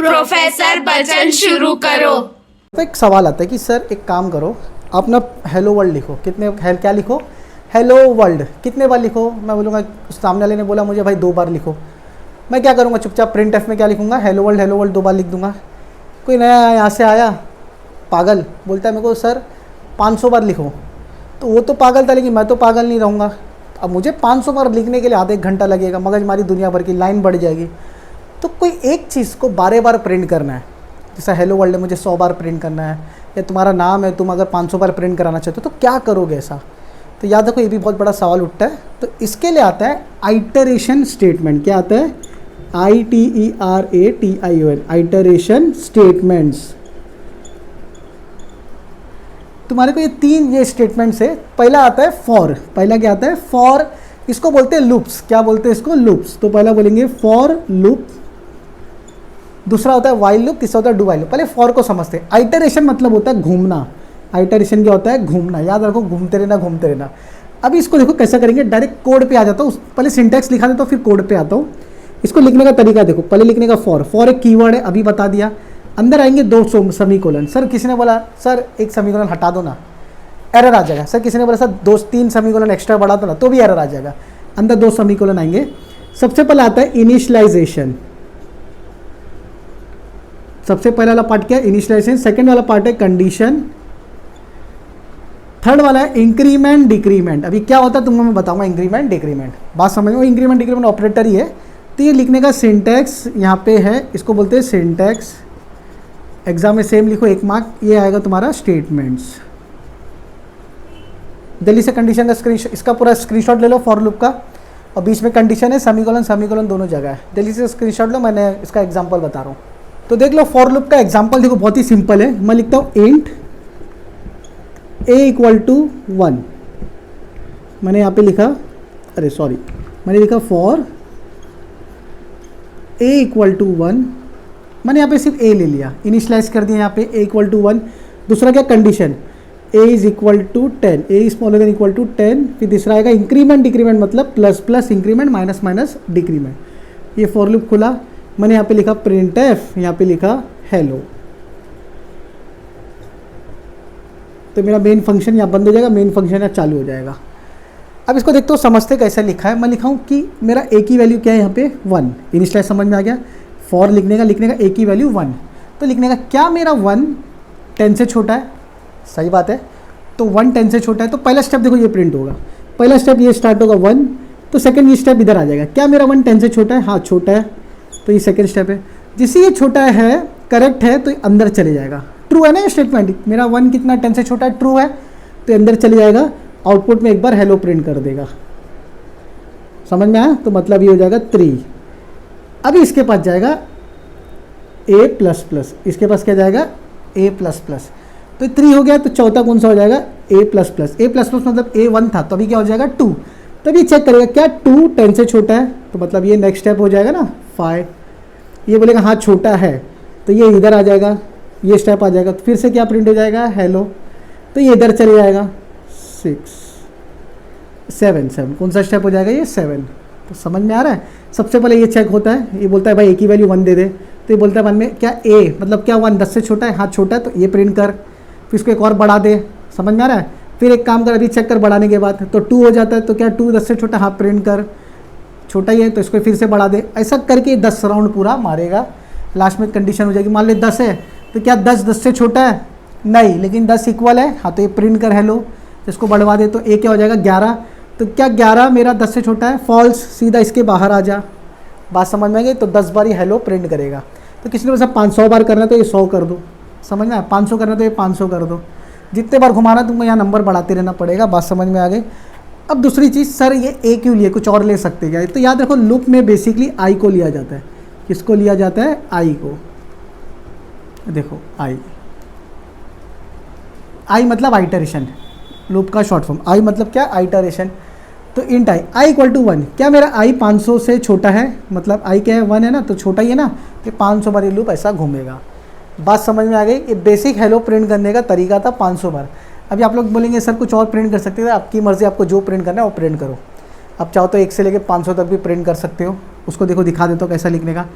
Professor Bachchan शुरू करो। तो एक सवाल आता है कि सर एक काम करो, आप ना हेलो वर्ल्ड लिखो। कितने क्या लिखो? हेलो वर्ल्ड कितने बार लिखो? मैं बोलूँगा, सामने वाले ने बोला मुझे भाई 2 बार लिखो। मैं क्या करूँगा, चुपचाप प्रिंट एफ में क्या लिखूँगा, हेलो वर्ल्ड 2 बार लिख दूँगा। कोई नया यहाँ से आया पागल, बोलता है मेरे को सर 500 बार लिखो। तो वो तो पागल था, लेकिन मैं तो पागल नहीं रहूँगा। अब मुझे 500 बार लिखने के लिए आधा 1 घंटा लगेगा, मगजमारी दुनिया भर की, लाइन बढ़ जाएगी। तो कोई एक चीज़ को बार प्रिंट करना है, जैसा हेलो वर्ल्ड है मुझे 100 बार प्रिंट करना है, या तुम्हारा नाम है तुम अगर 500 बार प्रिंट कराना चाहते हो तो क्या करोगे ऐसा? तो याद रखो, ये भी बहुत बड़ा सवाल उठता है। तो इसके लिए आता है आइटरेशन स्टेटमेंट। क्या आता है? ITERATION, iteration statements. तुम्हारे को ये 3 स्टेटमेंट्स है। पहला आता है फॉर। पहला क्या आता है? फॉर। इसको बोलते हैं लूप्स। क्या बोलते हैं इसको? लूप्स। तो पहला बोलेंगे फॉर लूप, दूसरा होता है वाइल लूप, तीसरा होता है डू वाइल लूप। पहले फॉर को समझते हैं। आइटरेशन मतलब होता है घूमना। आइटरेशन क्या होता है? घूमना। याद रखो, घूमते रहना। अभी इसको देखो कैसा करेंगे, डायरेक्ट कोड पे आ जाता हूँ। पहले सिंटैक्स लिखा देता हूँ, फिर कोड पे आता हूँ। इसको लिखने का तरीका देखो। पहले लिखने का फॉर एक कीवर्ड है, अभी बता दिया। अंदर आएंगे 2 सेमीकोलन। सर किसी ने बोला सर एक सेमीकोलन हटा दो ना, एरर आ जाएगा। सर किसी ने बोला सर 2-3 सेमीकोलन एक्स्ट्रा बढ़ा दो ना, तो भी एरर आ जाएगा। अंदर 2 सेमीकोलन आएंगे। सबसे पहले आता है इनिशियलाइजेशन। सबसे पहला वाला पार्ट क्या है? इनिशियलाइजेशन। सेकंड वाला पार्ट है कंडीशन। थर्ड वाला है इंक्रीमेंट डिक्रीमेंट। अभी क्या होता है तुमको मैं बताऊंगा, इंक्रीमेंट डिक्रीमेंट। बात समझ में? इंक्रीमेंट डिक्रीमेंट ऑपरेटर ही है। तो ये लिखने का सिंटैक्स यहाँ पे है, इसको बोलते हैं सिंटैक्स। एग्जाम में सेम लिखो, 1 मार्क। ये आएगा तुम्हारा स्टेटमेंट्स। जल्दी से कंडीशन का इसका पूरा स्क्रीनशॉट ले लो फॉर लूप का, और बीच में कंडीशन है, सेमीकोलन दोनों जगह है। जल्दी से स्क्रीनशॉट लो, मैंने इसका एग्जांपल बता रहा हूँ। तो देख लो फॉर लूप का एग्जांपल देखो, बहुत ही सिंपल है। मैं लिखता हूँ इंट a = 1। मैंने यहाँ पे लिखा, मैंने लिखा फॉर a = 1। मैंने यहाँ पे सिर्फ a ले लिया, इनिशियलाइज कर दिया यहाँ पे a = 1। दूसरा क्या? Condition a = 10, a = 10। फिर तीसरा आएगा इंक्रीमेंट डिक्रीमेंट, मतलब प्लस इंक्रीमेंट, माइनस डिक्रीमेंट। ये फॉर लूप खुला। मैंने यहाँ पे लिखा प्रिंट एफ, यहाँ पे लिखा हेलो। तो मेरा मेन फंक्शन यहाँ बंद हो जाएगा, मेन फंक्शन यहाँ चालू हो जाएगा। अब इसको देखते हो, समझते कैसे लिखा है। मैं लिखा हूँ कि मेरा a की वैल्यू क्या है यहाँ पे? 1। इनिशियलाइज समझ में आ गया। फॉर लिखने का a की वैल्यू 1। तो लिखने का क्या, मेरा 1 10 से छोटा है? सही बात है। तो 1 10 से छोटा है, तो पहला स्टेप देखो ये प्रिंट होगा। पहला स्टेप ये स्टार्ट होगा 1, तो सेकंड ये स्टेप इधर आ जाएगा। क्या मेरा 1 10 से छोटा है? हाँ छोटा है, तो ये सेकंड स्टेप है। जिससे ये छोटा है, करेक्ट है, तो ये अंदर चले जाएगा। ट्रू है ना ये स्टेटमेंट? मेरा 1 कितना 10 से छोटा है, ट्रू है, तो अंदर चले जाएगा। आउटपुट में एक बार हेलो प्रिंट कर देगा। समझ में आया? तो मतलब ये हो जाएगा 3। अभी इसके पास जाएगा a++। इसके पास क्या जाएगा? a++। तो 3 हो गया, तो चौथा कौन सा हो जाएगा? a++। मतलब a1 था, तो अभी क्या हो जाएगा? 2। तब ये चेक करेगा क्या 2 10 से छोटा है, तो मतलब ये नेक्स्ट स्टेप हो जाएगा ना 5। ये बोलेगा हाँ छोटा है, तो ये इधर आ जाएगा, ये स्टेप आ जाएगा। तो फिर से क्या प्रिंट हो जाएगा? हेलो। तो ये इधर चले जाएगा 6 7 कौन सा स्टेप हो जाएगा? ये 7। तो समझ में आ रहा है? सबसे पहले ये चेक होता है, ये बोलता है भाई a की वैल्यू 1 दे दे। तो ये बोलता है 1 में क्या a, मतलब क्या 1 10 से छोटा है? हाँ छोटा है, तो ये प्रिंट कर। फिर इसको एक और बढ़ा दे। समझ में आ रहा है? फिर एक काम कर, अभी चेक कर बढ़ाने के बाद, तो 2 हो जाता है, तो क्या 2 10 से छोटा? हाँ प्रिंट कर। छोटा ही है, तो इसको फिर से बढ़ा दे। ऐसा करके 10 राउंड पूरा मारेगा। लास्ट में कंडीशन हो जाएगी, मान ले 10 है, तो क्या 10 से छोटा है? नहीं, लेकिन 10 इक्वल है, हाँ तो ये प्रिंट कर हेलो। इसको बढ़वा दे, तो a क्या हो जाएगा? 11। तो क्या 11 मेरा 10 से छोटा है? फॉल्स। सीधा इसके बाहर आ जा। बात समझ में आ गई? तो 10 बार ही हेलो प्रिंट करेगा। तो किसी ने बोला 500 बार करना है तो ये 100 कर दो। समझ में आया? 500 करना तो ये 500 कर दो। जितने बार घुमाना तुमको यहाँ नंबर बढ़ाते रहना पड़ेगा। बात समझ में आ गई? अब दूसरी चीज़, सर ये a क्यों लिए, कुछ और ले सकते क्या? तो याद रखो लूप में बेसिकली i को लिया जाता है। किसको लिया जाता है? i को। देखो i मतलब आइटरेशन, लूप का शॉर्ट फॉर्म। i मतलब क्या? आइटरेशन। तो इंट i = 1। क्या मेरा i 500 से छोटा है? मतलब i क्या है? 1 है ना, तो छोटा ही है ना, कि 500 बार ये लूप ऐसा घूमेगा। बात समझ में आ गई? ये बेसिक हेलो प्रिंट करने का तरीका था 500 बार। अभी आप लोग बोलेंगे सर कुछ और प्रिंट कर सकते हैं। आपकी मर्ज़ी, आपको जो प्रिंट करना है वो प्रिंट करो। आप चाहो तो 1 से लेकर 500 तक भी प्रिंट कर सकते हो। उसको देखो, दिखा देता हूँ कैसा लिखने का।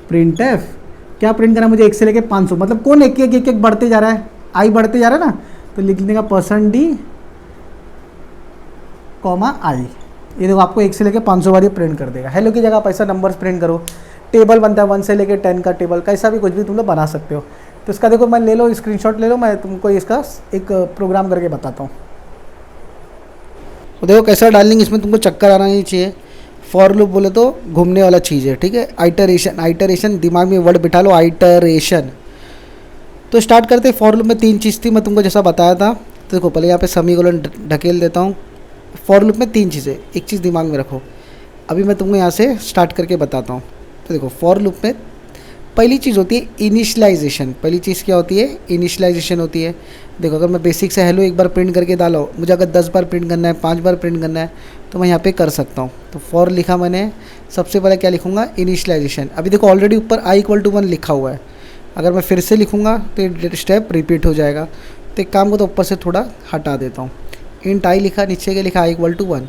प्रिंट एफ क्या प्रिंट करना है मुझे, 1 से लेके 500, मतलब कौन एक एक एक एक बढ़ते जा रहा है, आई बढ़ते जा रहा है ना, तो लिख देगा %d, आई। ये देखो आपको 1 से लेके 500 बार ये प्रिंट कर देगा। हेलो की जगह आप ऐसा नंबर्स प्रिंट करो, टेबल बनता है 1 से लेके 10 का टेबल, कैसा भी कुछ भी तुम लोग बना सकते हो। तो इसका देखो मैं ले लो स्क्रीनशॉट ले लो, मैं तुमको इसका एक प्रोग्राम करके बताता हूँ। तो देखो कैसा डालेंगे, इसमें तुमको चक्कर आना नहीं चाहिए। फॉर लूप बोले तो घूमने वाला चीज़ है, ठीक है। आइटरेशन, आइटरेशन दिमाग में वर्ड बिठा लो, आइटरेशन। तो स्टार्ट करते। फॉर लूप में 3 चीज़ थी, मैं तुमको जैसा बताया था। तो देखो पहले यहाँ पे सेमीकोलन ढकेल देता हूँ। फॉर लूप में 3 चीज़ें, एक चीज़ दिमाग में रखो। अभी मैं तुमको यहाँ से स्टार्ट करके बताता हूँ। तो देखो फॉर लूप में पहली चीज़ होती है इनिशियलाइजेशन। पहली चीज़ क्या होती है, इनिशियलाइजेशन होती है। देखो अगर मैं बेसिक से हेलो एक बार प्रिंट करके डाला हो, मुझे अगर 10 बार प्रिंट करना है, 5 बार प्रिंट करना है, तो मैं यहाँ पे कर सकता हूँ। तो फॉर लिखा मैंने, सबसे पहले क्या लिखूँगा, इनिशियलाइजेशन। अभी देखो ऑलरेडी ऊपर i=1 लिखा हुआ है, अगर मैं फिर से लिखूँगा तो ये स्टेप रिपीट हो जाएगा। तो एक काम को तो ऊपर से थोड़ा हटा देता हूँ। इंट आई लिखा, नीचे क्या लिखा, i=1।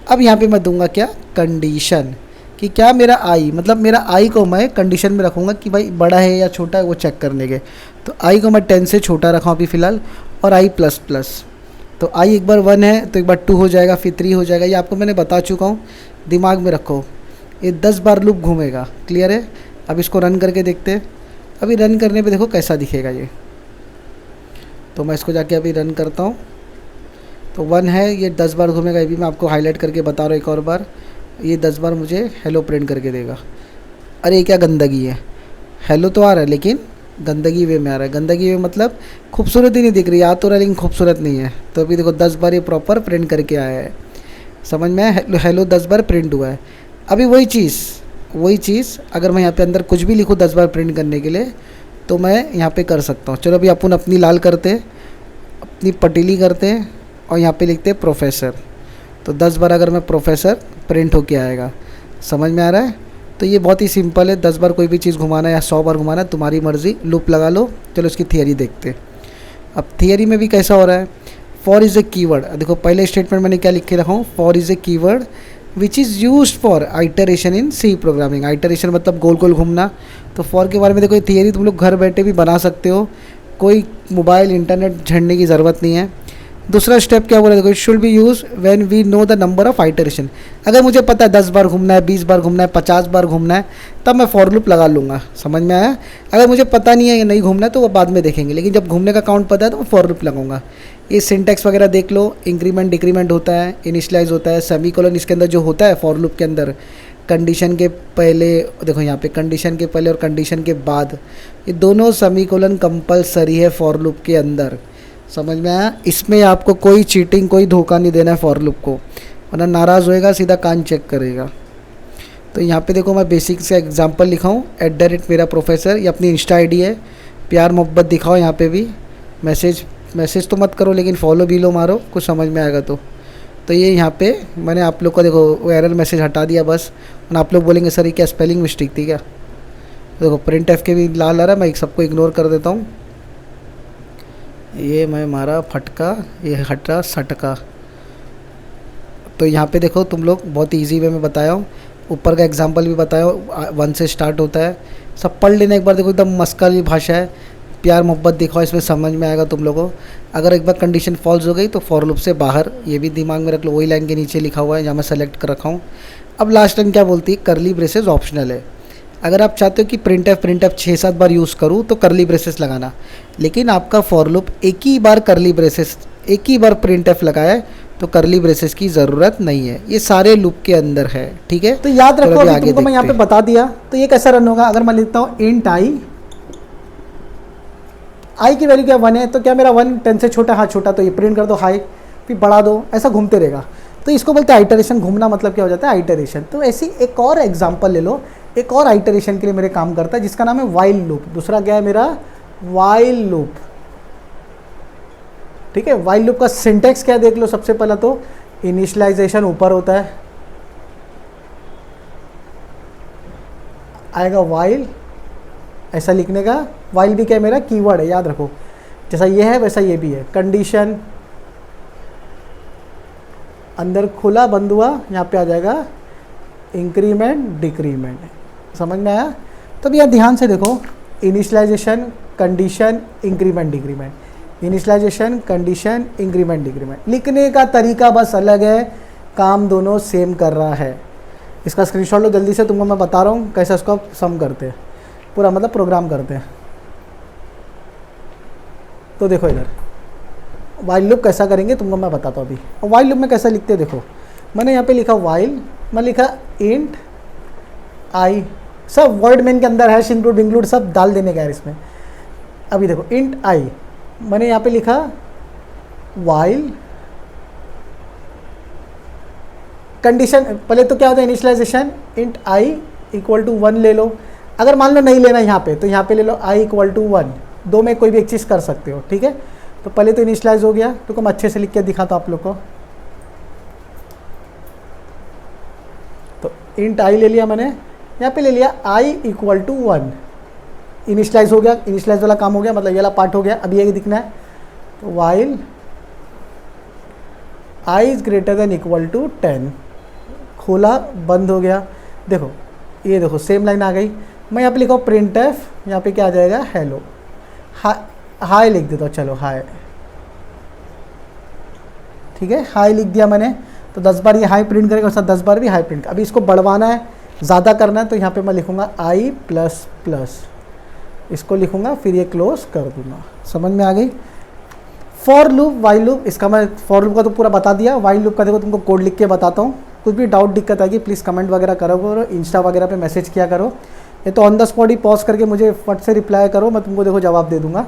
अब यहाँ पे मैं दूंगा क्या, कंडीशन, कि क्या मेरा आई, मतलब मेरा आई को मैं कंडीशन में रखूँगा कि भाई बड़ा है या छोटा है वो चेक करने के। तो आई को मैं 10 से छोटा रखा अभी फ़िलहाल, और आई प्लस प्लस। तो आई एक बार 1 है तो एक बार 2 हो जाएगा, फिर 3 हो जाएगा। ये आपको मैंने बता चुका हूँ, दिमाग में रखो। ये 10 बार लूप घूमेगा, क्लियर है। अब इसको रन करके देखते हैं। अभी रन करने पे देखो कैसा दिखेगा ये। तो मैं इसको जाके अभी रन करता हूँ। तो 1 है, ये 10 बार घूमेगा। ये भी मैं आपको हाईलाइट करके बता रहा हूँ एक और बार। ये 10 बार मुझे हेलो प्रिंट करके देगा। अरे ये क्या गंदगी है, हेलो तो आ रहा है लेकिन गंदगी वे में आ रहा है। गंदगी वे मतलब खूबसूरत ही नहीं दिख रही, आ तो रहा है लेकिन खूबसूरत नहीं है। तो अभी देखो 10 बार ये प्रॉपर प्रिंट करके आया है, समझ में आया। हेलो 10 बार प्रिंट हुआ है। अभी वही चीज़ अगर मैं यहाँ पे अंदर कुछ भी लिखूँ 10 बार प्रिंट करने के लिए, तो मैं यहाँ पे कर सकता हूँ। चलो अभी अपन अपनी लाल करते, अपनी पटीली करते हैं, और यहाँ पे लिखते हैं प्रोफेसर। तो 10 बार अगर मैं प्रोफेसर प्रिंट होके आएगा, समझ में आ रहा है। तो ये बहुत ही सिंपल है, 10 बार कोई भी चीज़ घुमाना है या 100 बार घुमाना है, तुम्हारी मर्ज़ी। लूप लगा लो। चलो इसकी थियरी देखते हैं। अब थियरी में भी कैसा हो रहा है, फॉर इज़ ए कीवर्ड। देखो पहले स्टेटमेंट मैंने क्या लिख के रखा हूँ, for is a keyword which is used for iteration in C programming. Iteration मतलब गोल गोल घूमना। तो फॉर के बारे में देखो, ये थियरी तुम लोग घर बैठे भी बना सकते हो, कोई मोबाइल इंटरनेट झंडने की ज़रूरत नहीं है। दूसरा स्टेप क्या बोला, देखो it should be use when we know the number of iteration. अगर मुझे पता है 10 बार घूमना है, 20 बार घूमना है, 50 बार घूमना है, तब मैं फॉर लूप लगा लूँगा, समझ में आया। अगर मुझे पता नहीं है या नहीं घूमना है तो वो बाद में देखेंगे, लेकिन जब घूमने का काउंट पता है तो मैं फॉर लूप लगाऊंगा। ये सिंटेक्स वगैरह देख लो, इंक्रीमेंट डिक्रीमेंट होता है, इनिशियलाइज होता है, सेमीकोलन इसके अंदर जो होता है फॉर लूप के अंदर, कंडीशन के पहले, देखो यहाँ पे कंडीशन के पहले और कंडीशन के बाद, ये दोनों सेमीकोलन कंपलसरी है फॉर लूप के अंदर, समझ में आया। इसमें आपको कोई चीटिंग, कोई धोखा नहीं देना है फॉर लूप को, वरना नाराज़ होएगा, सीधा कान चेक करेगा। तो यहाँ पे देखो मैं बेसिक से एग्जांपल लिखा हूँ, @मेरा प्रोफेसर। ये अपनी इंस्टा आईडी है, प्यार मोहब्बत दिखाओ यहाँ पे भी। मैसेज तो मत करो, लेकिन फॉलो भी लो मारो, कुछ समझ में आएगा तो ये यहाँ पे मैंने आप लोग को देखो वो एरर मैसेज हटा दिया बस। और आप लोग बोलेंगे सर ये क्या स्पेलिंग मिस्टेक थी क्या। देखो प्रिंट एफ के भी लाल आ रहा है, मैं एक सबको इग्नोर कर देता हूँ। ये मैं मारा फटका, ये हटा सटका। तो यहाँ पे देखो तुम लोग, बहुत ईजी वे में बताया हूँ, ऊपर का एग्जांपल भी बताया हूँ, 1 से स्टार्ट होता है। सब पढ़ लेना एक बार, देखो एकदम मस्करी भाषा है, प्यार मोहब्बत दिखाओ, इसमें समझ में आएगा तुम लोगों को। अगर एक बार कंडीशन फॉल्स हो गई तो फॉर लूप से बाहर, ये भी दिमाग में रख लो। वही लाइन के नीचे लिखा हुआ है जहाँ मैं सेलेक्ट कर रखा हूँ। अब लास्ट लाइन क्या बोलती है, करली ब्रेसेस ऑप्शनल है। अगर आप चाहते हो कि प्रिंट एफ 6-7 बार यूज़ करूँ तो करली ब्रेसेस लगाना, लेकिन आपका फॉर लूप एक ही बार करली ब्रेसेस, एक ही बार प्रिंट एफ लगाया है तो करली ब्रेसेस की ज़रूरत नहीं है। ये सारे लूप के अंदर है, ठीक है। तो याद रखो, अभी तुमको मैं यहाँ पे बता दिया। तो ये कैसा रन होगा, अगर मैं लिखता हूँ इंट आई की वैल्यू क्या 1 है, तो क्या मेरा 1 10 से छोटा, हाँ छोटा, तो ये प्रिंट कर दो हाई, फिर बढ़ा दो, ऐसा घूमते रहेगा। तो इसको बोलते हैं आइटरेशन। घूमना मतलब क्या हो जाता है, आइटरेशन। तो ऐसी एक और एग्जांपल ले लो, एक और आइटरेशन के लिए मेरे काम करता है, जिसका नाम है वाइल लूप। दूसरा क्या है मेरा, वाइल लूप, ठीक है। वाइल लूप का सिंटेक्स क्या देख लो। सबसे पहला तो इनिशियलाइजेशन ऊपर होता है, आएगा वाइल, ऐसा लिखने का। वाइल भी क्या है, मेरा कीवर्ड है, याद रखो। जैसा ये है वैसा ये भी है। कंडीशन, अंदर खुला बंद हुआ, यहाँ पे आ जाएगा इंक्रीमेंट डिक्रीमेंट, समझ में आया। तब यहाँ ध्यान से देखो, initialization, condition, increment, decrement. Initialization, condition, increment, decrement. लिखने का तरीका बस अलग है, काम दोनों सेम कर रहा है। इसका स्क्रीनशॉट लो जल्दी से, तुमको मैं बता रहा हूँ कैसे इसको सम करते हैं, पूरा मतलब प्रोग्राम करते हैं। तो देखो इधर वाइल लूप कैसा करेंगे तुमको मैं बताता हूँ अभी। और वाइल लूप में कैसा लिखते हैं देखो, मैंने यहाँ पे लिखा वाइल, मैं लिखा इंट आई, सब वर्ड मेन के अंदर हैश इंक्लूड सब डाल देने का है इसमें। अभी देखो इंट आई, मैंने यहाँ पे लिखा वाइल कंडीशन, पहले तो क्या होता है initialization, int i equal to 1 ले लो। अगर मान लो नहीं लेना यहाँ पे तो यहाँ पे ले लो आई इक्वल टू 1, दो में कोई भी एक चीज़ कर सकते हो, ठीक है। तो पहले तो इनिशियलाइज हो गया, तो मैं अच्छे से लिख के दिखाता हूँ आप लोग को। तो इंट आई ले लिया मैंने, यहाँ पे ले लिया आई इक्वल टू 1, इनिशियलाइज हो गया, इनिशियलाइज वाला काम हो गया, मतलब ये वाला पार्ट हो गया। अभी ये दिखना है, तो while i is greater than equal to 10, खोला बंद हो गया। देखो ये देखो सेम लाइन आ गई। मैं यहाँ पे लिखा प्रिंट एफ, यहाँ पे क्या आ जाएगा हेलो, हाय लिख देता हूँ, चलो हाय, ठीक है, हाय लिख दिया मैंने। तो 10 बार ये हाई प्रिंट करेगा और साथ 10 बार भी हाई प्रिंट। अभी इसको बढ़वाना है, ज़्यादा करना है, तो यहाँ पे मैं लिखूँगा आई प्लस प्लस, इसको लिखूँगा फिर ये क्लोज कर दूँगा। समझ में आ गई। फॉर लूप, वाइल लूप, इसका मैं फॉर लूप का तो पूरा बता दिया। वाइल लूप का देखो तुमको कोड लिख के बताता हूँ। कुछ भी डाउट दिक्कत आएगी प्लीज़ कमेंट वगैरह करो करो, इंस्टा वगैरह पे मैसेज किया करो। ये तो on the spot he pause करके मुझे फट से रिप्लाई करो, मैं तुमको देखो जवाब दे दूँगा।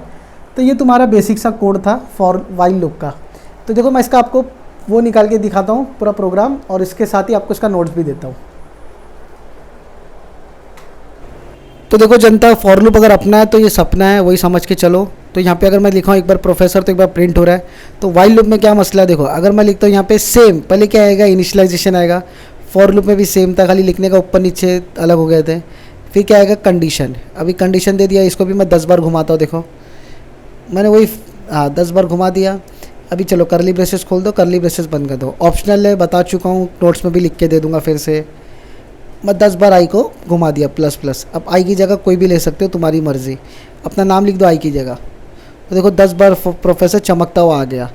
तो ये तुम्हारा बेसिक सा कोड था फॉर वाइल लूप का। तो देखो मैं इसका आपको वो निकाल के दिखाता हूँ पूरा प्रोग्राम, और इसके साथ ही आपको इसका नोट्स भी देता हूँ। तो देखो जनता, फॉर लूप अगर अपना है तो ये सपना है, वही समझ के चलो। तो यहाँ पे अगर मैं लिखा हूँ एक बार प्रोफेसर तो एक बार प्रिंट हो रहा है। तो वाइल लूप में क्या मसला है देखो, अगर मैं लिखता हूँ यहाँ पे सेम, पहले क्या आएगा इनिशियलाइजेशन आएगा। फॉर लूप में भी सेम था, खाली लिखने का ऊपर नीचे अलग हो गए थे। फिर क्या आएगा कंडीशन, अभी कंडीशन दे दिया, इसको भी मैं 10 बार घुमाता हूँ। देखो मैंने वही 10 बार घुमा दिया। अभी चलो करली ब्रेसेस खोल दो, करली ब्रेसेस बंद कर दो। ऑप्शनल है, बता चुका हूँ, नोट्स में भी लिख के दे दूँगा फिर से। मैं 10 बार आई को घुमा दिया प्लस प्लस। अब आई की जगह कोई भी ले सकते हो, तुम्हारी मर्ज़ी, अपना नाम लिख दो आई की जगह। तो देखो 10 बार प्रोफेसर चमकता हुआ आ गया।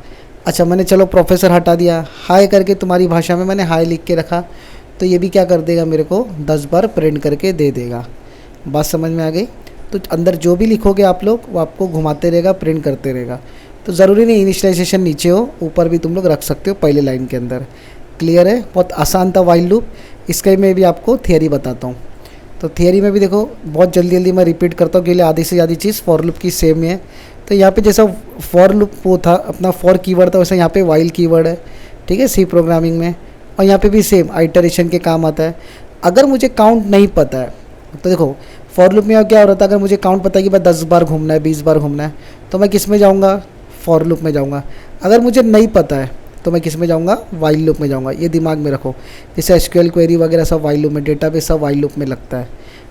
अच्छा मैंने चलो प्रोफेसर हटा दिया, हाय करके तुम्हारी भाषा में मैंने हाय लिख के रखा। तो ये भी क्या कर देगा, मेरे को 10 बार प्रिंट करके दे देगा। बात समझ में आ गई। तो अंदर जो भी लिखोगे आप लोग वो आपको घुमाते रहेगा, प्रिंट करते रहेगा। तो ज़रूरी नहीं इनिशियलाइजेशन नीचे हो, ऊपर भी तुम लोग रख सकते हो पहले लाइन के अंदर। क्लियर है, बहुत आसान था वाइल लूप। इसका मैं भी आपको थियरी बताता हूँ। तो थियरी में भी देखो बहुत जल्दी जल्दी मैं रिपीट करता हूँ कि आधी से ज़्यादा चीज़ फॉर लूप की सेम है। तो यहाँ पे जैसा फॉर लूप वो था अपना फॉर कीवर्ड था, वैसे यहाँ पे वाइल कीवर्ड है, ठीक है, सी प्रोग्रामिंग में। और यहाँ पे भी सेम आइटरेशन के काम आता है। अगर मुझे काउंट नहीं पता है तो देखो फॉर लूप में क्या हो रहा था, अगर मुझे काउंट पता है कि भाई 10 बार घूमना है, 20 बार घूमना है, तो मैं किस में जाऊँगा, फॉर लूप में जाऊँगा। अगर मुझे नहीं पता है तो मैं किस में जाऊँगा, वाइल लूप में जाऊँगा। ये दिमाग में रखो। जैसे एसक्यूएल क्वेरी वगैरह सब वाइल लूप में, डेटाबेस सब वाइल लूप में लगता है।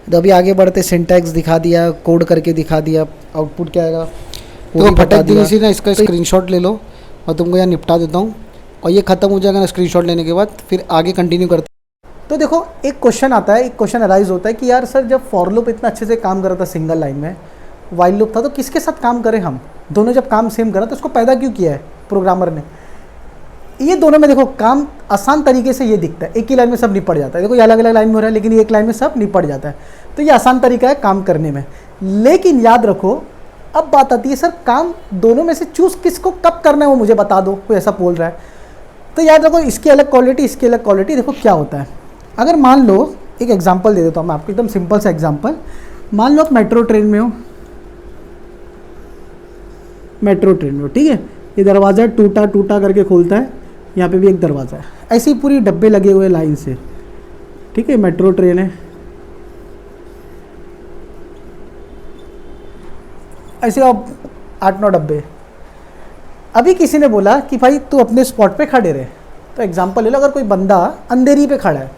तो अभी आगे बढ़ते, सिंटैक्स दिखा दिया, कोड करके दिखा दिया, आउटपुट क्या आएगा तो फटक दी इसी ना। इसका स्क्रीनशॉट ले लो और तुमको यहाँ निपटा देता हूँ, और ये ख़त्म हो जाएगा ना स्क्रीनशॉट लेने के बाद, फिर आगे कंटिन्यू करते। तो देखो एक क्वेश्चन आता है, एक क्वेश्चन अराइज होता है कि यार सर जब फॉर लूप इतना अच्छे से काम कर रहा था सिंगल लाइन में, वाइल लूप था, तो किसके साथ काम करें हम, दोनों जब काम सेम करा तो उसको पैदा क्यों किया है प्रोग्रामर ने। ये दोनों में देखो काम आसान तरीके से ये दिखता है, एक ही लाइन में सब निपट जाता है। देखो ये अलग अलग लाइन में हो रहा है लेकिन एक लाइन में सब निपट जाता है। तो ये आसान तरीका है काम करने में। लेकिन याद रखो अब बात आती है सर काम दोनों में से चूज़ किसको कब करना है वो मुझे बता दो, कोई ऐसा बोल रहा है। तो याद रखो इसकी अलग क्वालिटी, इसकी अलग क्वालिटी। देखो क्या होता है, अगर मान लो एक एग्जांपल दे देता हूँ मैं आपको, एकदम सिंपल सा एग्जांपल। मान लो आप मेट्रो ट्रेन में हो, मेट्रो ट्रेन में हो, ठीक है, ये दरवाज़ा टूटा टूटा करके खोलता है, यहाँ पे भी एक दरवाज़ा है, ऐसे ही पूरी डब्बे लगे हुए लाइन से, ठीक है, मेट्रो ट्रेन है, ऐसे अब 8-9 डब्बे। अभी किसी ने बोला कि भाई तू अपने स्पॉट पे खड़े रहे। तो एग्जांपल ले लो, अगर कोई बंदा अंधेरी पे खड़ा है,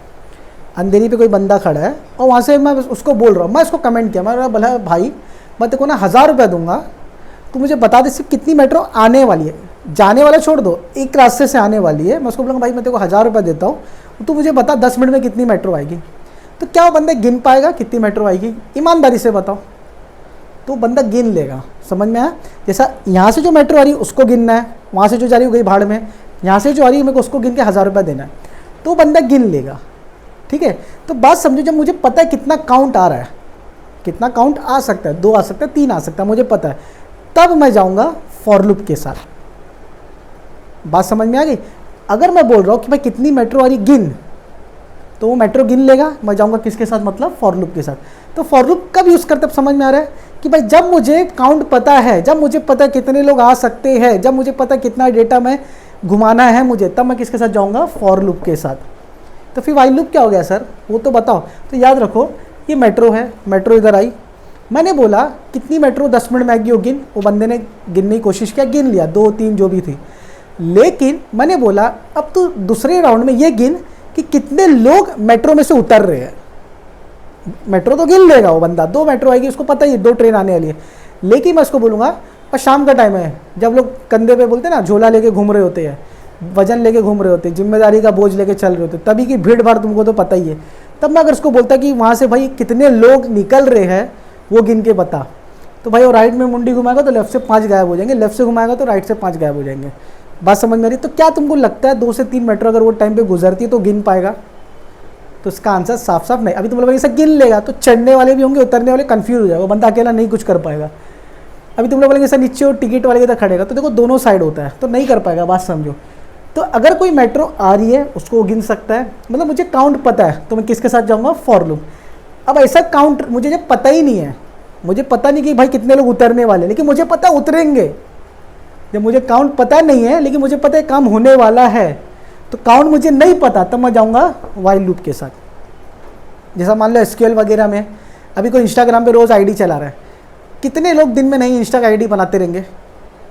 अंधेरी पे कोई बंदा खड़ा है और वहाँ से मैं उसको बोल रहा हूँ, मैं उसको कमेंट किया, मैं बोला भाई मैं तेको ना 1000 रुपये दूंगा, तू मुझे बता दे सिर्फ कितनी मेट्रो आने वाली है, जाने वाला छोड़ दो, एक रास्ते से आने वाली है। मैं उसको बोलूँगा भाई मैं तेको 1000 रुपये देता हूँ, तू मुझे बता 10 मिनट में कितनी मेट्रो आएगी। तो क्या वो बंदा गिन पाएगा कितनी मेट्रो आएगी? ईमानदारी से बताओ, तो बंदा गिन लेगा। समझ में आया? जैसा यहाँ से जो मेट्रो आ रही है उसको गिनना है, वहाँ से जो जा रही है गई भाड़ में, यहाँ से जो आ रही है मेरे को उसको गिन के 1000 रुपये देना है, तो बंदा गिन लेगा। ठीक है, तो बात समझो, जब मुझे पता है कितना काउंट आ रहा है, कितना काउंट आ सकता है, 2 आ सकता है, 3 आ सकता है, मुझे पता है, तब मैं जाऊँगा फॉर लूप के साथ। बात समझ में आ गई? अगर मैं बोल रहा हूँ कि भाई कितनी मेट्रो आ रही गिन, तो वो मेट्रो गिन लेगा, मैं जाऊँगा किसके साथ, मतलब फॉर लूप के साथ। तो फॉर लूप कब यूज़ करते समझ में आ रहा है कि भाई जब मुझे काउंट पता है, जब मुझे पता है कितने लोग आ सकते हैं, जब मुझे पता है कितना डेटा में घुमाना है मुझे, तब मैं किसके साथ जाऊँगा, फॉर लूप के साथ। तो फिर वाइल लूप क्या हो गया सर, वो तो बताओ। तो याद रखो, ये मेट्रो है, मेट्रो इधर आई, मैंने बोला कितनी मेट्रो 10 मिनट में आएगी वो गिन, वो बंदे ने गिनने की कोशिश किया, गिन लिया 2 3 जो भी थी। लेकिन मैंने बोला अब तो दूसरे राउंड में ये गिन कि कितने लोग मेट्रो में से उतर रहे हैं। मेट्रो तो गिन लेगा वो बंदा, 2 मेट्रो आएगी, उसको पता ही है 2 ट्रेन आने वाली है। लेकिन मैं उसको बोलूँगा और शाम का टाइम है, जब लोग कंधे पे बोलते हैं ना, झोला लेके घूम रहे होते हैं, वजन लेके घूम रहे होते हैं, जिम्मेदारी का बोझ लेके चल रहे होते, तभी की भीड़ भाड़ तुमको तो पता ही है। तब मैं अगर उसको बोलता कि वहाँ से भाई कितने लोग निकल रहे हैं वो गिन के बता, तो भाई वो राइट में मुंडी घुमाएगा तो लेफ्ट से 5 गायब हो जाएंगे, लेफ्ट से घुमाएगा तो राइट से 5 गायब हो जाएंगे। बात समझ में आ रही? तो क्या तुमको लगता है 2 से 3 मेट्रो अगर वो टाइम पे गुजरती है तो गिन पाएगा? तो इसका आंसर साफ साफ नहीं। अभी तुम लोग ऐसा गिन लेगा तो चढ़ने वाले भी होंगे, उतरने वाले कंफ्यूज हो जाएगा, वो बंदा अकेला नहीं कुछ कर पाएगा। अभी तुम लोग बोलेंगे सर नीचे और टिकट वाले के तरह खड़ेगा, तो देखो दोनों साइड होता है, तो नहीं कर पाएगा। बात समझो। तो अगर कोई मेट्रो आ रही है उसको वो गिन सकता है, मतलब मुझे काउंट पता है, तो मैं किसके साथ जाऊँगा, फॉर लूप। अब ऐसा काउंट मुझे जब पता ही नहीं है, मुझे पता नहीं कि भाई कितने लोग उतरने वाले, लेकिन मुझे पता उतरेंगे। जब मुझे काउंट पता नहीं है लेकिन मुझे पता है काम होने वाला है, तो काउंट मुझे नहीं पता, तब मैं जाऊँगा वाइल लूप के साथ। जैसा मान लो एसक्यूएल वगैरह में, अभी कोई इंस्टाग्राम पे रोज़ आईडी चला रहा है, कितने लोग दिन में नई इंस्टा आईडी बनाते रहेंगे?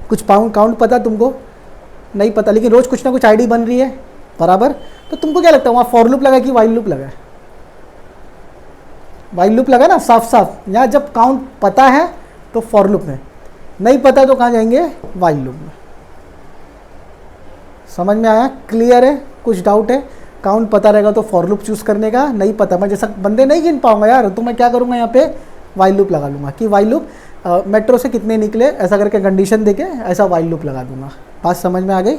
कुछ काउंट पता तुमको? नहीं पता, लेकिन रोज़ कुछ ना कुछ आईडी बन रही है, बराबर। तो तुमको क्या लगता है वहाँ फॉर लूप लगा कि वाइल लूप लगा है? वाइल लूप लगा ना, साफ साफ। यहाँ जब काउंट पता है तो फॉर लूप में, नहीं पता तो कहाँ जाएंगे, वाइल लूप में। समझ में आया? क्लियर है? कुछ डाउट है? काउंट पता रहेगा तो फॉर लूप चूज़ करने का, नहीं पता मैं जैसा बंदे नहीं गिन पाऊंगा यार, तो मैं क्या करूँगा, यहाँ पे वाइल लूप लगा लूँगा कि वाइल लूप मेट्रो से कितने निकले, ऐसा करके कंडीशन देके ऐसा वाइल लूप लगा दूंगा। बात समझ में आ गई?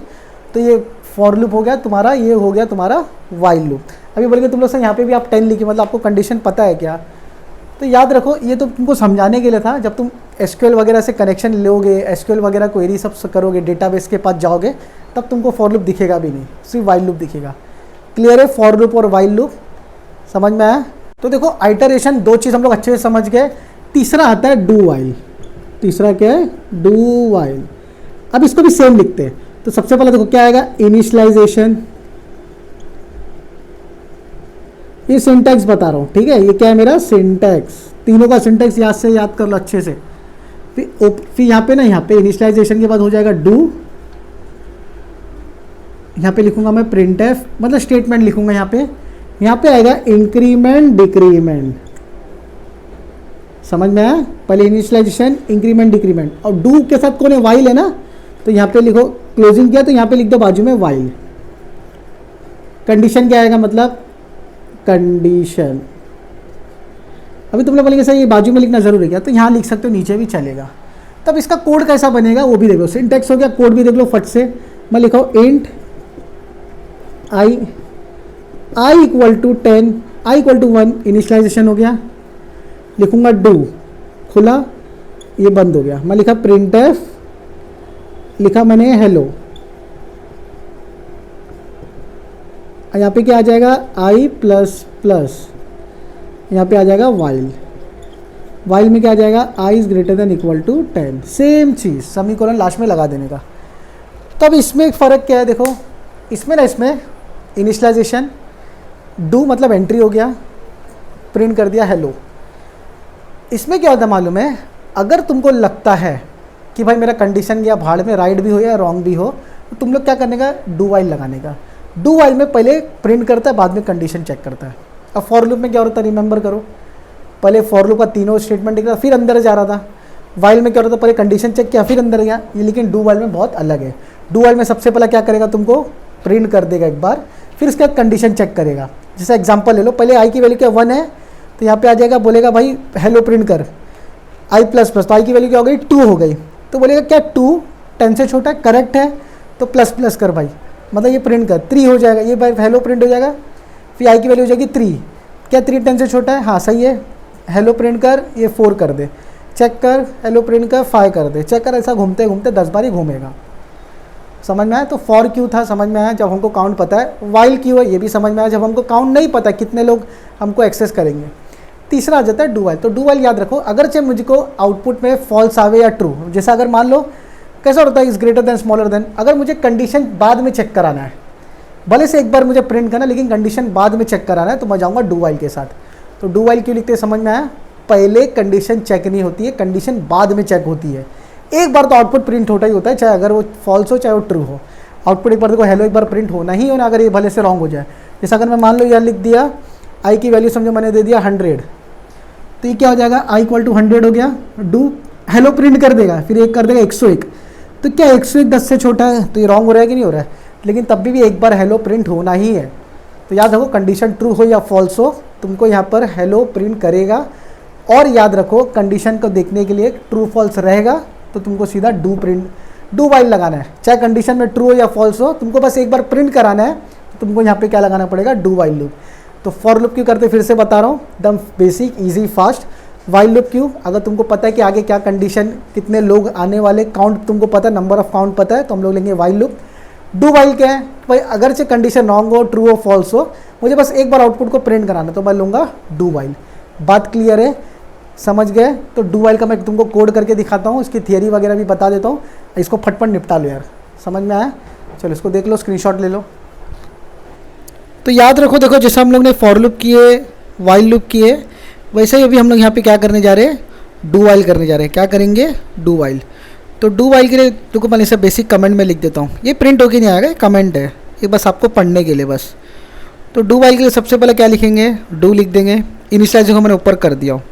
तो ये फॉर लूप हो गया तुम्हारा, ये हो गया तुम्हारा वाइल लूप। अभी बोलेंगे तुम लोग से यहाँ पे भी आप 10 लिखिए, मतलब आपको कंडीशन पता है क्या? तो याद रखो, ये तो तुमको समझाने के लिए था। जब तुम एसक्यूएल वगैरह से कनेक्शन लोगे, एसक्यूएल वगैरह क्वेरी सब करोगे, डेटाबेस के पास जाओगे, तब तुमको फॉर लूप दिखेगा भी नहीं, सिर्फ वाइल लूप दिखेगा। क्लियर है? फॉर लूप और वाइल लूप समझ में आया? तो देखो आइटरेशन 2 चीज़ हम लोग अच्छे से समझ गए। तीसरा आता है डू वाइल। तीसरा क्या है? Do while. अब इसको भी सेम लिखते हैं। तो सबसे पहले देखो क्या आएगा, इनिशियलाइजेशन। ये सिंटैक्स बता रहा हूँ, ठीक है? ये क्या है मेरा सिंटैक्स। तीनों का सिंटैक्स याद कर लो अच्छे से। फिर यहाँ पे ना, यहाँ पे इनिशियलाइजेशन के बाद हो जाएगा डू। यहाँ पे लिखूंगा मैं प्रिंट एफ, मतलब स्टेटमेंट लिखूंगा यहाँ पे। यहाँ पे आएगा इंक्रीमेंट डिक्रीमेंट। समझ में आया? पहले इनिशियलाइजेशन, इंक्रीमेंट डिक्रीमेंट, और डू के साथ कौन है, वाइल है ना, तो यहाँ पे लिखो, क्लोजिंग किया तो यहाँ पे लिख दो बाजू में वाइल। कंडीशन क्या आएगा, मतलब कंडीशन। अभी तुम लोग बोलेंगे सर ये बाजू में लिखना जरूरी है क्या? तो यहाँ लिख सकते हो, नीचे भी चलेगा। तब इसका कोड कैसा बनेगा वो भी देख लो। सिंटैक्स हो गया, कोड भी देख लो फट से। मैं लिखा int i equal to 10, i equal to 1, initialization हो गया। लिखूंगा डू, खुला, ये बंद हो गया। मैं लिखा प्रिंट एफ, लिखा मैंने हेलो। यहाँ पे क्या आ जाएगा, आई प्लस प्लस, यहाँ पे आ जाएगा वाइल। वाइल में क्या आ जाएगा, i is greater than equal to 10। Same चीज़, सेमीकोलन लास्ट में लगा देने का। तब इसमें एक फ़र्क क्या है, देखो इसमें ना, इसमें इनिशियलाइजेशन, डू मतलब एंट्री हो गया, प्रिंट कर दिया हेलो। इसमें क्या होता है मालूम है, अगर तुमको लगता है कि भाई मेरा कंडीशन गया भाड़ में, राइट भी हो या रॉन्ग भी हो, तो तुम लोग क्या करने का, डू वाइल लगाने का। डू वाइल में पहले प्रिंट करता है, बाद में कंडीशन चेक करता है। अब फॉर लूप में क्या होता है, रिमेंबर करो, पहले फॉर लूप का तीनों स्टेटमेंट दिख रहा था, फिर अंदर जा रहा था। वाइल में क्या होता था, पहले कंडीशन चेक किया फिर अंदर गया। ये लेकिन डू वाइल में बहुत अलग है। डू वाइल में सबसे पहले क्या करेगा, तुमको प्रिंट कर देगा एक बार, फिर उसके बाद कंडीशन चेक करेगा। जैसे एग्जांपल ले लो, पहले आई की वैल्यू क्या 1 है, तो यहाँ पे आ जाएगा, बोलेगा भाई हेलो प्रिंट कर। आई प्लस प्लस, तो आई की वैल्यू क्या हो गई 2 हो गई। तो बोलेगा क्या 2 10 से छोटा है, करेक्ट है, तो प्लस प्लस कर भाई, मतलब ये प्रिंट कर 3 हो जाएगा, ये भाई हेलो प्रिंट हो जाएगा। फिर आई की वैल्यू हो जाएगी 3, क्या 3 10 से छोटा है, हाँ सही है, हेलो प्रिंट कर, ये 4 कर दे, चेक कर, हेलो प्रिंट कर 5 कर दे, चेक कर, ऐसा घूमते घूमते 10 बार ही घूमेगा। समझ में आया? तो फॉर क्यू था, समझ में आया जब हमको काउंट पता है। वाइल क्यू है, ये भी समझ में आया जब हमको काउंट नहीं पता कितने लोग हमको एक्सेस करेंगे। तीसरा आ जाता है डू वाइल। तो डू वाइल याद रखो, अगर चाहे मुझको आउटपुट में फॉल्स आवे या ट्रू, जैसा अगर मान लो कैसा होता है is greater then smaller than, अगर मुझे कंडीशन बाद में चेक कराना है, भले से एक बार मुझे प्रिंट करना लेकिन कंडीशन बाद में चेक कराना है, तो मैं जाऊँगा डू वाइल के साथ। तो डू वाइल क्यों लिखते हैं समझ में आया? पहले कंडीशन चेक नहीं होती है, कंडीशन बाद में चेक होती है। एक बार तो आउटपुट प्रिंट होता ही होता है, चाहे अगर वो फॉल्स हो चाहे वो ट्रू हो। आउटपुट एक बार देखो हेलो एक बार प्रिंट होना ही होना, अगर ये भले से रॉन्ग हो जाए। जैसे अगर मैं मान लो यार लिख दिया आई की वैल्यू समझो मैंने दे दिया 100, तो ये क्या हो जाएगा आई इक्वल टू 100 हो गया। डू हेलो प्रिंट कर देगा, फिर एक कर देगा 101, तो क्या 101 10 से छोटा है, तो ये रॉन्ग हो रहा है कि नहीं हो रहा है? लेकिन तब भी एक बार हेलो प्रिंट होना ही है। तो याद रखो कंडीशन ट्रू हो या फॉल्स हो, तुमको यहाँ पर हेलो प्रिंट करेगा। और याद रखो कंडीशन को देखने के लिए ट्रू फॉल्स रहेगा तो तुमको सीधा डू वाइल लगाना है। चाहे कंडीशन में ट्रू हो या फॉल्स हो, तुमको बस एक बार प्रिंट कराना है, तो तुमको यहाँ पे क्या लगाना पड़ेगा? Do while loop. तो फॉर लूप क्यों करते फिर से बता रहा हूँ, एकदम basic easy fast. While loop क्यों? अगर तुमको पता है कि आगे क्या कंडीशन, कितने लोग आने वाले, काउंट तुमको पता है, नंबर ऑफ काउंट पता है, तो हम लोग लेंगे वाइल लूप। डू वाइल क्या है भाई? अगर से कंडीशन रॉन्ग हो, ट्रू हो, फॉल्स हो, मुझे बस एक बार आउटपुट को प्रिंट कराना, तो मैं लूँगा डू वाइल। बात क्लियर है? समझ गए? तो डू वाइल का मैं तुमको कोड करके दिखाता हूँ, इसकी थियरी वगैरह भी बता देता हूँ, इसको फटफट निपटा लो यार। समझ में आया? चलो इसको देख लो, स्क्रीनशॉट ले लो। तो याद रखो, देखो जैसे हम लोग ने फॉर लूप किए, वाइल लूप किए, वैसे ही अभी हम लोग यहाँ पे क्या करने जा रहे हैं? डू वाइल करने जा रहे हैं। क्या करेंगे? Do while. तो डू वाइल के लिए तुमको मैं इसे बेसिक कमेंट में लिख देता हूँ, ये प्रिंट होके नहीं आएगा, कमेंट है ये, बस आपको पढ़ने के लिए बस। तो डू वाइल के लिए सबसे पहले क्या लिखेंगे? डू लिख देंगे, इनिशियलाइज को मैंने ऊपर कर दिया हूँ,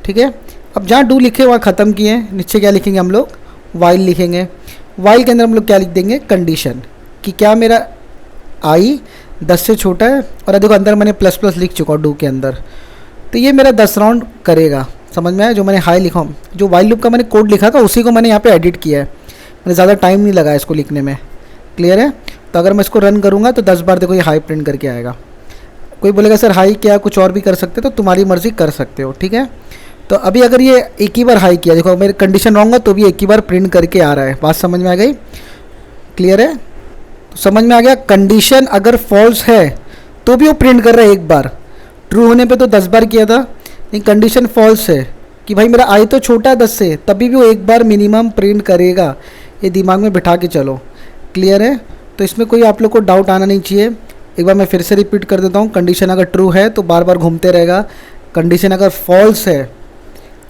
ठीक है। अब जहाँ डू लिखे वहाँ ख़त्म किए, नीचे क्या लिखेंगे हम लोग? वाइल लिखेंगे। वाइल के अंदर हम लोग क्या लिख देंगे? कंडीशन, कि क्या मेरा आई 10 से छोटा है, और देखो अंदर मैंने प्लस प्लस लिख चुका हूँ डू के अंदर, तो ये मेरा 10 राउंड करेगा। समझ में आया? जो मैंने हाई लिखा हूँ, जो वाइल लूप का मैंने कोड लिखा था उसी को मैंने यहाँ पे एडिट किया है, मैंने ज़्यादा टाइम नहीं लगाया इसको लिखने में। क्लियर है? तो अगर मैं इसको रन करूँगा तो 10 बार देखो ये हाई प्रिंट करके आएगा। कोई बोलेगा सर हाई क्या, कुछ और भी कर सकते हो, तो तुम्हारी मर्ज़ी कर सकते हो, ठीक है। तो अभी अगर ये एक ही बार हाई किया, देखो मेरी कंडीशन रॉन्ग है तो भी एक ही बार प्रिंट करके आ रहा है। बात समझ में आ गई? क्लियर है? तो समझ में आ गया? कंडीशन अगर फॉल्स है तो भी वो प्रिंट कर रहा है एक बार, ट्रू होने पे तो 10 बार किया था, लेकिन कंडीशन फॉल्स है कि भाई मेरा आई तो छोटा है 10 से, तभी भी वो एक बार मिनिमम प्रिंट करेगा। ये दिमाग में बिठा के चलो। क्लियर है? तो इसमें कोई आप लोग को डाउट आना नहीं चाहिए। एक बार मैं फिर से रिपीट कर देता हूँ, कंडीशन अगर ट्रू है तो बार बार घूमते रहेगा, कंडीशन अगर फॉल्स है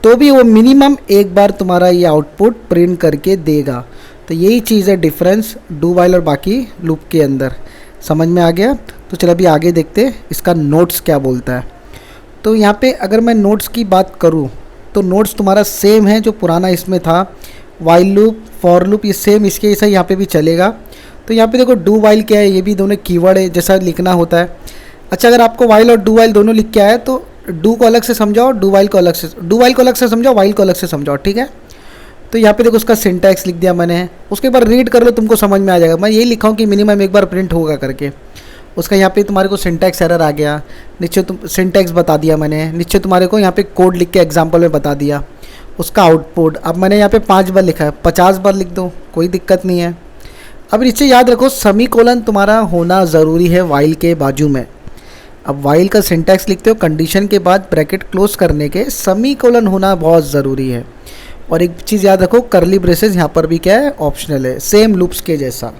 तो भी वो मिनिमम एक बार तुम्हारा ये आउटपुट प्रिंट करके देगा। तो यही चीज़ है डिफरेंस डू वाइल और बाकी लूप के अंदर। समझ में आ गया? तो चलो अभी आगे देखते इसका नोट्स क्या बोलता है। तो यहाँ पे अगर मैं नोट्स की बात करूँ तो नोट्स तुम्हारा सेम है जो पुराना इसमें था, वाइल लूप, फॉर लूप, ये सेम इसके जैसा यहाँ पे भी चलेगा। तो यहाँ पे देखो डू वाइल क्या है, ये भी दोनों कीवर्ड है जैसा लिखना होता है। अच्छा, अगर आपको वाइल और डू वाइल दोनों लिख के आया तो डू को अलग से समझाओ, डू वाइल को अलग से समझाओ, वाइल को अलग से समझाओ, ठीक है। तो यहाँ पे देखो उसका सिंटैक्स लिख दिया मैंने, उसके बाद रीड कर लो, तुमको समझ में आ जाएगा। मैं यही लिखा हूँ कि मिनिमम एक बार प्रिंट होगा करके। उसका यहाँ पे तुम्हारे को सिंटैक्स एरर आ गया, नीचे तुम सिंटैक्स बता दिया मैंने, नीचे तुम्हारे को यहाँ पे कोड लिख के एग्जांपल में बता दिया उसका आउटपुट। अब मैंने यहाँ पे 5 बार लिखा है, 50 बार लिख दो, कोई दिक्कत नहीं है। अब नीचे याद रखो सेमीकोलन तुम्हारा होना ज़रूरी है वाइल के बाजू में। अब वाइल का सिंटैक्स लिखते हो, कंडीशन के बाद ब्रैकेट क्लोज करने के सेमीकोलन होना बहुत ज़रूरी है। और एक चीज़ याद रखो, करली ब्रेसेस यहाँ पर भी क्या है? ऑप्शनल है, सेम लूप्स के जैसा।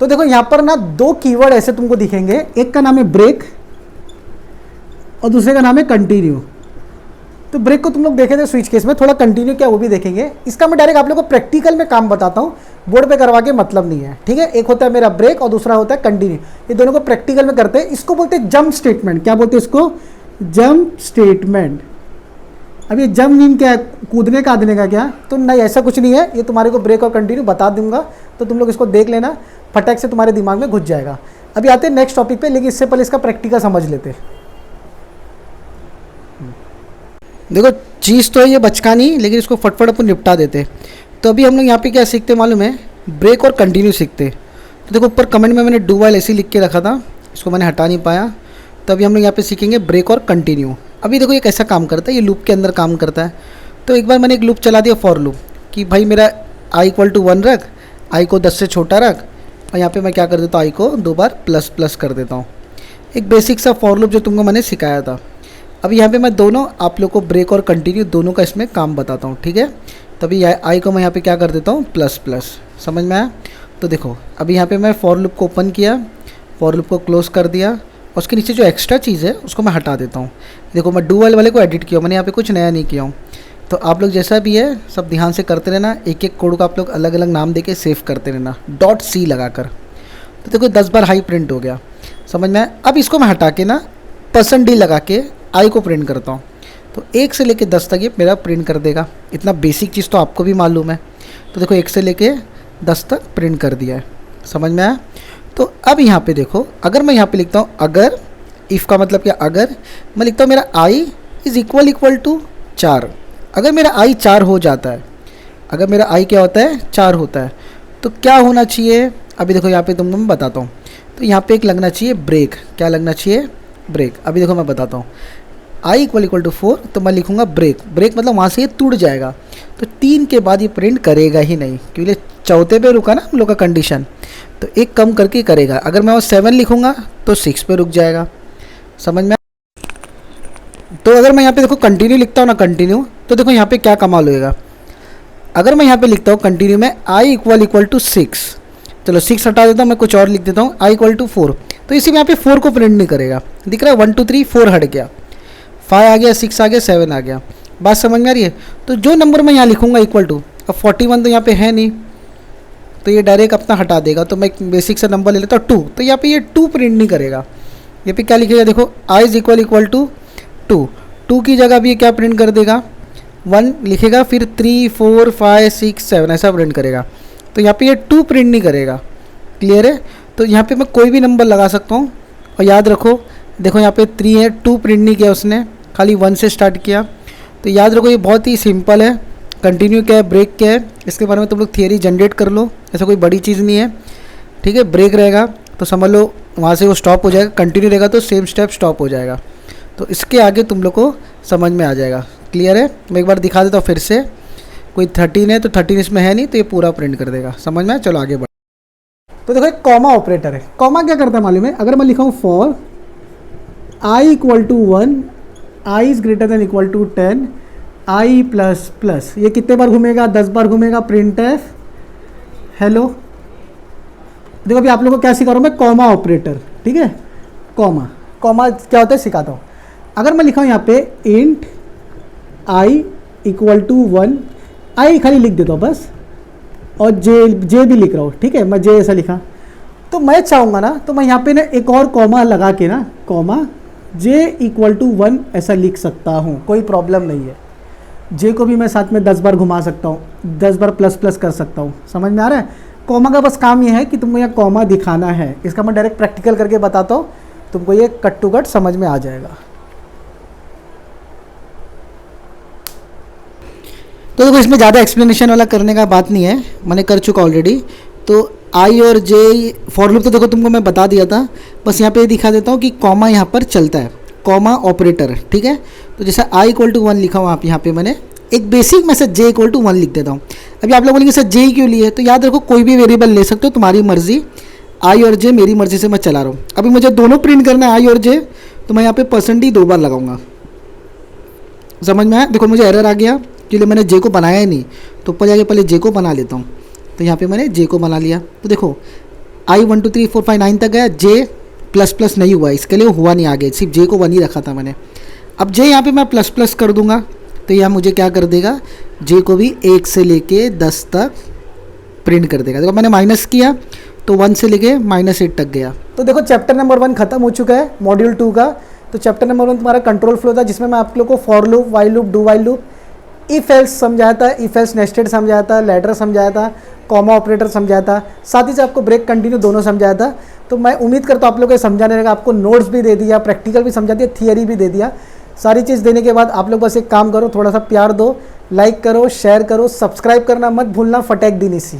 तो देखो यहाँ पर ना 2 कीवर्ड ऐसे तुमको दिखेंगे, एक का नाम है ब्रेक और दूसरे का नाम है कंटिन्यू। तो ब्रेक को तुम लोग देखे थे स्विच केस में, थोड़ा कंटिन्यू क्या वो भी देखेंगे। इसका मैं डायरेक्ट आप लोग को प्रैक्टिकल में काम बताता हूँ, बोर्ड पे करवा के मतलब नहीं है, ठीक है। एक होता है मेरा ब्रेक और दूसरा होता है कंटिन्यू, ये दोनों को प्रैक्टिकल में करते हैं। इसको बोलते हैं जंप स्टेटमेंट। क्या बोलते हैं इसको? Jump statement. अब ये जंप मीन क्या है? कूदने का, आदने का क्या? तो नहीं, ऐसा कुछ नहीं है, ये तुम्हारे को ब्रेक और कंटिन्यू बता दूंगा, तो तुम लोग इसको देख लेना, फटाक से तुम्हारे दिमाग में घुस जाएगा। अभी आते हैं नेक्स्ट टॉपिक पे, लेकिन इससे पहले इसका प्रैक्टिकल समझ लेते हैं। देखो चीज़ तो है ये बचकानी, लेकिन इसको फटफट अपन निपटा देते। तो अभी हम लोग यहाँ पे क्या सीखते मालूम है, ब्रेक और कंटिन्यू सीखते। तो देखो ऊपर कमेंट में मैंने डू वाइल ऐसे ही लिख के रखा था, इसको मैंने हटा नहीं पाया। तो अभी हम लोग यहाँ पे सीखेंगे ब्रेक और कंटिन्यू। अभी देखो ये कैसा काम करता है, ये लूप के अंदर काम करता है। तो एक बार मैंने एक लूप चला दिया फॉर लूप कि भाई मेरा आई इक्वल टू 1 रख, आई को 10 से छोटा रख, और यहाँ पे मैं क्या कर देता हूँ, आई को 2 बार प्लस प्लस कर देता हूँ। एक बेसिक सा फॉर लूप जो तुमको मैंने सिखाया था। अब यहाँ पे मैं दोनों आप लोग को ब्रेक और कंटिन्यू दोनों का इसमें काम बताता हूँ, ठीक है। तभी आई को मैं यहाँ पे क्या कर देता हूँ, प्लस प्लस। समझ में आया? तो देखो अभी यहाँ पे मैं फॉर लूप को ओपन किया, फॉर लूप को क्लोज कर दिया, और उसके नीचे जो एक्स्ट्रा चीज़ है उसको मैं हटा देता हूँ। देखो मैं डू वाइल वाले को एडिट किया, मैंने यहाँ पे कुछ नया नहीं किया हूँ। तो आप लोग जैसा भी है सब ध्यान से करते रहना, एक एक कोड को आप लोग अलग अलग नाम देके सेव करते रहना, .c लगाकर। तो देखो 10 बार हाई प्रिंट हो गया, समझ में आया? अब इसको मैं हटा के ना %d लगा के आई को प्रिंट करता हूँ। तो 1 से लेके 10 तक ये मेरा प्रिंट कर देगा। इतना बेसिक चीज़ तो आपको भी मालूम है। तो देखो 1 से लेके 10 तक प्रिंट कर दिया है, समझ में आया? तो अब यहाँ पे देखो, अगर मैं यहाँ पे लिखता हूँ अगर, इफ़ का मतलब क्या, अगर मैं लिखता हूँ मेरा आई इज़ इक्वल टू 4, अगर मेरा आई 4 हो जाता है, अगर मेरा आई क्या होता है, 4 होता है, तो क्या होना चाहिए? अभी देखो यहाँ पे तुमको मैं बताता हूँ। तो यहाँ पे एक लगना चाहिए ब्रेक। क्या लगना चाहिए? ब्रेक। अभी देखो मैं बताता हूँ, आई इक्वल टू 4, तो मैं लिखूँगा ब्रेक। ब्रेक मतलब वहाँ से ये टूट जाएगा, तो 3 के बाद ये प्रिंट करेगा ही नहीं, क्योंकि चौथे पे रुका ना हम लोग का कंडीशन, तो एक कम करके करेगा। अगर मैं वो 7 लिखूँगा तो 6 पे रुक जाएगा, समझ में? तो अगर मैं यहाँ पे देखो कंटिन्यू लिखता हूँ ना, कंटिन्यू, तो देखो यहाँ पे क्या कमाल होएगा। अगर मैं यहाँ पे लिखता हूँ कंटिन्यू में आई इक्वल टू 6, चलो 6 हटा देता हूँ, मैं कुछ और लिख देता हूँ, आई इक्वल टू 4, तो इसी में यहाँ पे 4 को प्रिंट नहीं करेगा। दिख रहा है 1 2 3 4 हट गया, 5 आ गया, 6 आ गया, 7 आ गया। बात समझ में आ रही है? तो जो नंबर मैं यहाँ लिखूँगा इक्वल टू, अब 41 तो यहाँ पे है नहीं, तो ये डायरेक्ट अपना हटा देगा। तो मैं बेसिक सा नंबर ले लेता हूँ 2, तो यहाँ पे ये 2 प्रिंट नहीं करेगा। यहाँ पे क्या लिखेगा देखो, आई इज इक्वल टू 2, 2 की जगह भी ये क्या प्रिंट कर देगा, 1 लिखेगा, फिर 3 4 5 6 7 ऐसा प्रिंट करेगा। तो यहाँ पे ये 2 प्रिंट नहीं करेगा। क्लियर है? तो यहाँ पे मैं कोई भी नंबर लगा सकता हूँ, और याद रखो देखो यहाँ पे 3 है, 2 प्रिंट नहीं किया उसने, खाली 1 से स्टार्ट किया। तो याद रखो ये बहुत ही सिंपल है। कंटिन्यू क्या है, ब्रेक क्या है, इसके बारे में तुम लोग थियरी जनरेट कर लो, ऐसा कोई बड़ी चीज़ नहीं है, ठीक है। ब्रेक रहेगा तो समझ लो वहाँ से वो स्टॉप हो जाएगा, कंटिन्यू रहेगा तो सेम स्टेप स्टॉप हो जाएगा। तो इसके आगे तुम लोग को समझ में आ जाएगा। क्लियर है? मैं एक बार दिखा देता हूँ फिर से। कोई 13 है तो 13 इसमें है नहीं, तो ये पूरा प्रिंट कर देगा। समझ में आया? चलो आगे बढ़। तो देखो एक कॉमा ऑपरेटर है। कॉमा क्या करता है मालूम है? अगर मैं लिखाऊँ for i equal to 1, i is greater than equal to 10, i plus plus, ये कितने बार घूमेगा? 10 बार घूमेगा। Printf hello. देखो अभी आप लोगों को क्या सिखा रहा हूँ मैं, कॉमा ऑपरेटर, ठीक है। कॉमा, कॉमा क्या होता है सिखाता हूँ। अगर मैं लिखा हूँ यहाँ पे इंट आई इक्वल टू 1, आई खाली लिख देता हूँ बस, और जे भी लिख रहा हूँ, ठीक है। मैं जे ऐसा लिखा, तो मैं चाहूँगा ना, तो मैं यहाँ पे ना एक और कॉमा लगा के ना, कॉमा जे इक्वल टू 1 ऐसा लिख सकता हूँ, कोई प्रॉब्लम नहीं है। जे को भी मैं साथ में 10 बार घुमा सकता हूँ, 10 बार प्लस प्लस कर सकता हूँ। समझ में आ रहा है? कॉमा का बस काम ये है कि तुमको यहाँ कॉमा दिखाना है। इसका मैं डायरेक्ट प्रैक्टिकल करके बताता हूँ, तुमको ये कट टू कट समझ में आ जाएगा। तो देखो इसमें ज़्यादा एक्सप्लेनेशन वाला करने का बात नहीं है, मैंने कर चुका ऑलरेडी। तो आई और जे फॉर लूप तो देखो तुमको मैं बता दिया था, बस यहाँ पे दिखा देता हूँ कि कॉमा यहाँ पर चलता है, कॉमा ऑपरेटर, ठीक है। तो जैसा आई इक्वल टू 1 लिखा हुआ आप यहाँ पे मैंने एक basic message j equal to 1 लिख देता हूँ। अभी आप लोग बोलेंगे सर जे क्यों लिए? तो याद रखो कोई भी वेरिएबल ले सकते हो, तुम्हारी मर्जी। आई और जे मेरी मर्जी से मैं चला रहा हूँ। अभी मुझे दोनों प्रिंट करना है आई और जे, तो मैं यहाँ पे %d 2 बार लगाऊंगा। समझ में आया? देखो मुझे एरर आ गया क्योंकि मैंने जे को बनाया ही नहीं, तो ऊपर जाके पहले जे को बना लेता हूँ। तो यहाँ पे मैंने जे को बना लिया। तो देखो आई 1 2 3 4 5 9 तक गया, जे प्लस प्लस नहीं हुआ, इसके लिए हुआ नहीं आगे, सिर्फ जे को 1 ही रखा था मैंने। अब जे यहाँ पे मैं प्लस प्लस कर दूंगा, तो यहाँ मुझे क्या कर देगा, जे को भी 1 से लेके 10 तक प्रिंट कर देगा। देखो मैंने माइनस किया तो 1 से लेके -8 तक गया। तो देखो चैप्टर नंबर 1 खत्म हो चुका है मॉड्यूल 2 का। तो चैप्टर नंबर 1 तुम्हारा कंट्रोल फ्लो था, जिसमें मैं आप लोग को for loop, while loop, do while loop, if else समझाया था, इफ एल्स नेस्टेड समझाया था, लैडर समझाया था, कॉमा ऑपरेटर समझाया था, साथ ही से आपको ब्रेक कंटिन्यू दोनों समझाया था। तो मैं उम्मीद करता हूँ आप लोग को समझाने लगा, आपको नोट्स भी दे दिया, प्रैक्टिकल भी समझा दिया, थियरी भी दे दिया। सारी चीज़ देने के बाद आप लोग बस एक काम करो, थोड़ा सा प्यार दो, लाइक करो, शेयर करो, सब्सक्राइब करना मत भूलना। फटेक दिनिसी।